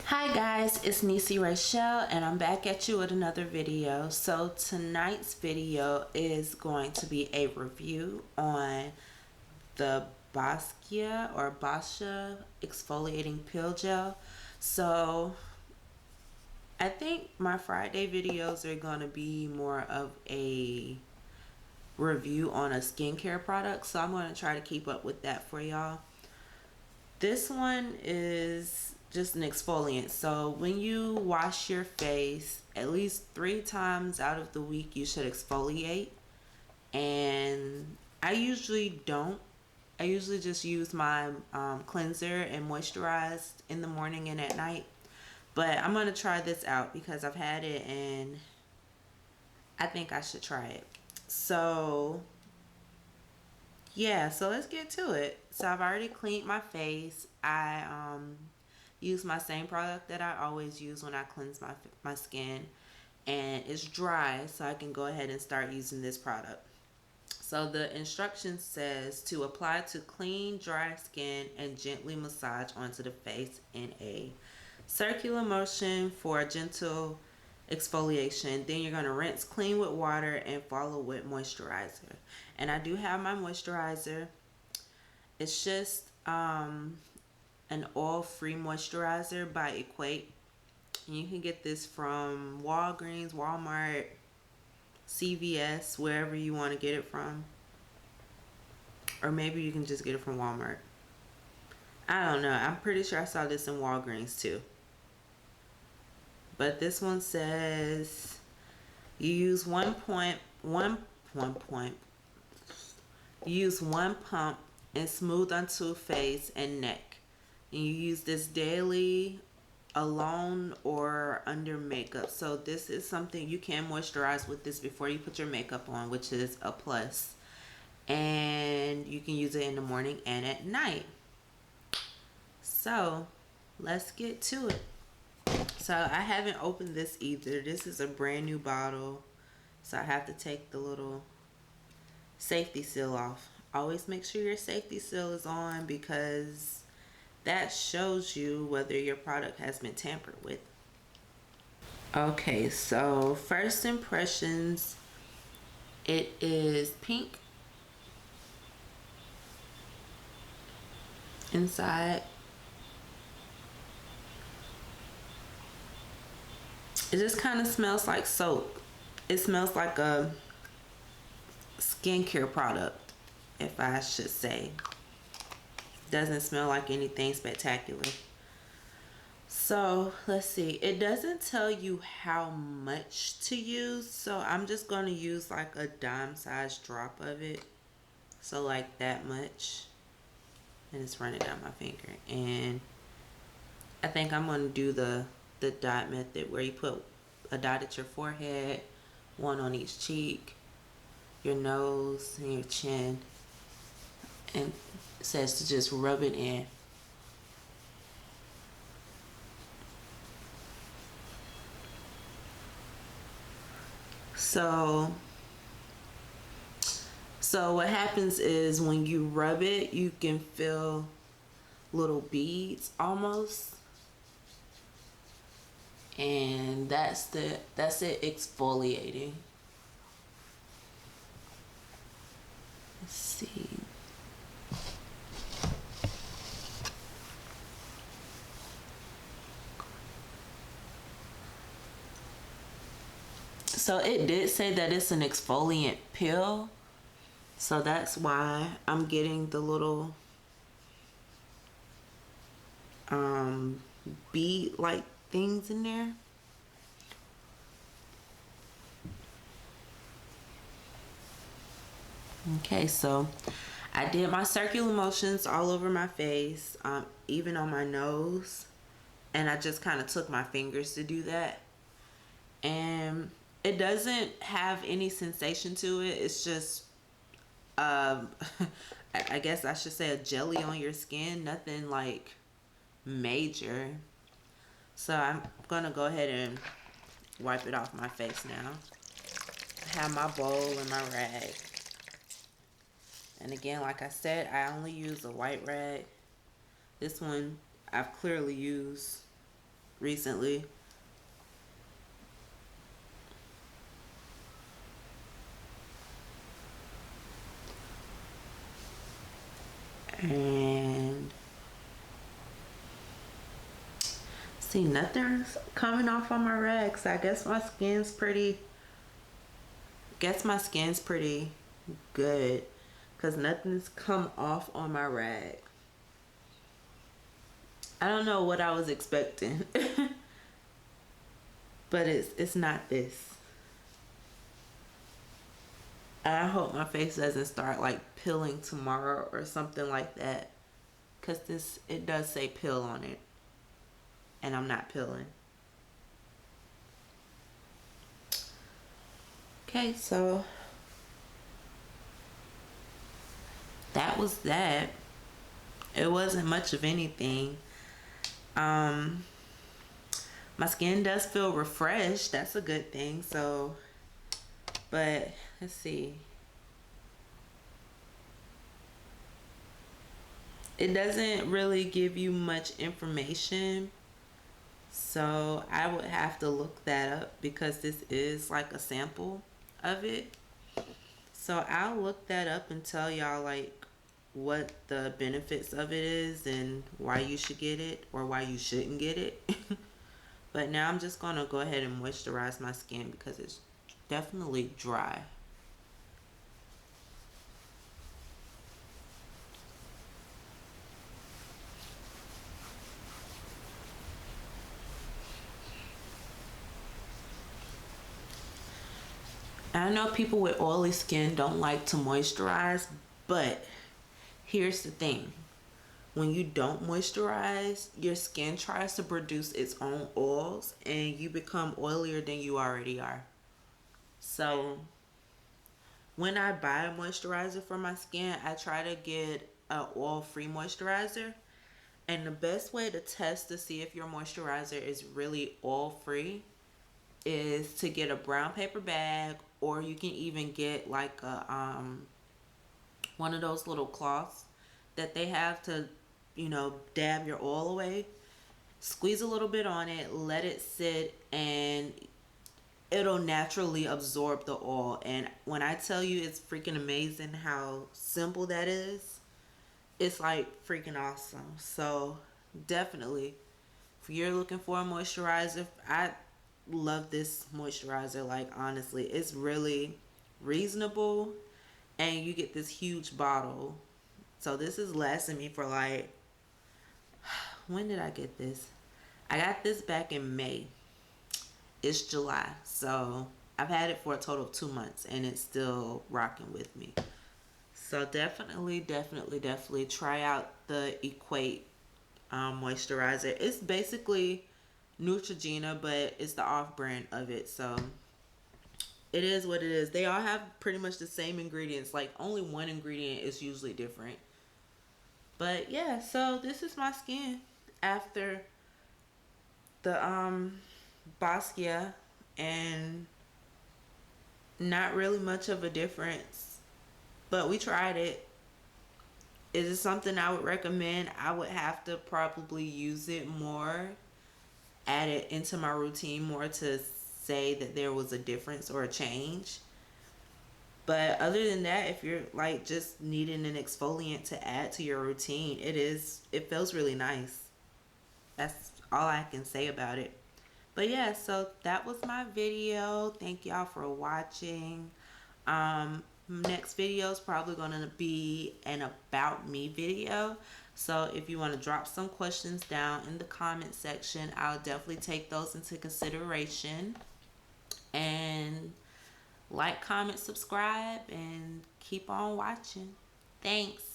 Hi guys, it's NEESYRAYCHELLE and I'm back at you with another video. So tonight's video is going to be a review on the Boscia exfoliating peel gel. So I think my Friday videos are going to be more of a review on a skincare product, so I'm going to try to keep up with that for y'all. This one is just an exfoliant. So when you wash your face, at least 3 times out of the week you should exfoliate. And I usually don't. I usually just use my cleanser and moisturize in the morning and at night. But I'm going to try this out because I've had it and I think I should try it. So yeah, so let's get to it. So I've already cleaned my face. I use my same product that I always use when I cleanse my skin, and it's dry, so I can go ahead and start using this product. So the instruction says to apply to clean, dry skin and gently massage onto the face in a circular motion for a gentle exfoliation. Then you're going to rinse clean with water and follow with moisturizer. And I do have my moisturizer. It's just an oil-free moisturizer by Equate. And you can get this from Walgreens, Walmart, CVS, wherever you want to get it from. Or maybe you can just get it from Walmart. I don't know. I'm pretty sure I saw this in Walgreens too. But this one says you use one pump and smooth onto face and neck. And you use this daily, alone or under makeup. So this is something you can moisturize with this before you put your makeup on, which is a plus. And you can use it in the morning and at night. So let's get to it. So I haven't opened this either. This is a brand new bottle, so I have to take the little safety seal off. Always make sure your safety seal is on because that shows you whether your product has been tampered with. Okay, so first impressions, it is pink inside. It just kind of smells like soap. It smells like a skincare product, if I should say. Doesn't smell like anything spectacular. So let's see, it doesn't tell you how much to use, so I'm just going to use like a dime size drop of it, so like that much, and it's running down my finger. And I think I'm going to do the dot method, where you put a dot at your forehead, one on each cheek, your nose, and your chin, and it says to just rub it in. So what happens is when you rub it, you can feel little beads almost. And that's it exfoliating. Let's see. So it did say that it's an exfoliant peel, so that's why I'm getting the little bead like things in there. Okay, so I did my circular motions all over my face, even on my nose, and I just kind of took my fingers to do that. And it doesn't have any sensation to it. It's just I guess I should say a jelly on your skin, nothing like major. So I'm gonna go ahead and wipe it off my face now. I have my bowl and my rag, and again, like I said, I only use a white rag. This one I've clearly used recently. And see, nothing's coming off on my rags. I guess my skin's pretty good because nothing's come off on my rag. I don't know what I was expecting. But it's not this. I hope my face doesn't start like peeling tomorrow or something like that, because this, it does say peel on it and I'm not peeling. Okay, so that was that. It wasn't much of anything. My skin does feel refreshed. That's a good thing. So, but let's see. It doesn't really give you much information. So I would have to look that up because this is like a sample of it. So I'll look that up and tell y'all like what the benefits of it is and why you should get it or why you shouldn't get it. But now I'm just gonna go ahead and moisturize my skin because it's definitely dry. I know people with oily skin don't like to moisturize, but here's the thing. When you don't moisturize, your skin tries to produce its own oils and you become oilier than you already are. So when I buy a moisturizer for my skin, I try to get a oil-free moisturizer. And the best way to test to see if your moisturizer is really oil-free is to get a brown paper bag, or you can even get like a one of those little cloths that they have to, dab your oil away. Squeeze a little bit on it, let it sit, and it'll naturally absorb the oil. And when I tell you it's freaking amazing how simple that is, it's like freaking awesome. So definitely, if you're looking for a moisturizer, I love this moisturizer. Like honestly, it's really reasonable and you get this huge bottle. So this is lasting me for like, when did I get this? I got this back in May. It's July. So I've had it for a total of 2 months and it's still rocking with me. So definitely try out the Equate moisturizer. It's basically Neutrogena, but it's the off-brand of it. So it is what it is. They all have pretty much the same ingredients. Like only one ingredient is usually different. But yeah, so this is my skin after the Boscia, and not really much of a difference. But we tried it. Is it something I would recommend? I would have to probably use it more, add it into my routine more to say that there was a difference or a change. But other than that, if you're like just needing an exfoliant to add to your routine, it feels really nice. That's all I can say about it. But yeah, so that was my video. Thank y'all for watching. Next video is probably going to be an about me video. So if you want to drop some questions down in the comment section, I'll definitely take those into consideration. And like, comment, subscribe, and keep on watching. Thanks.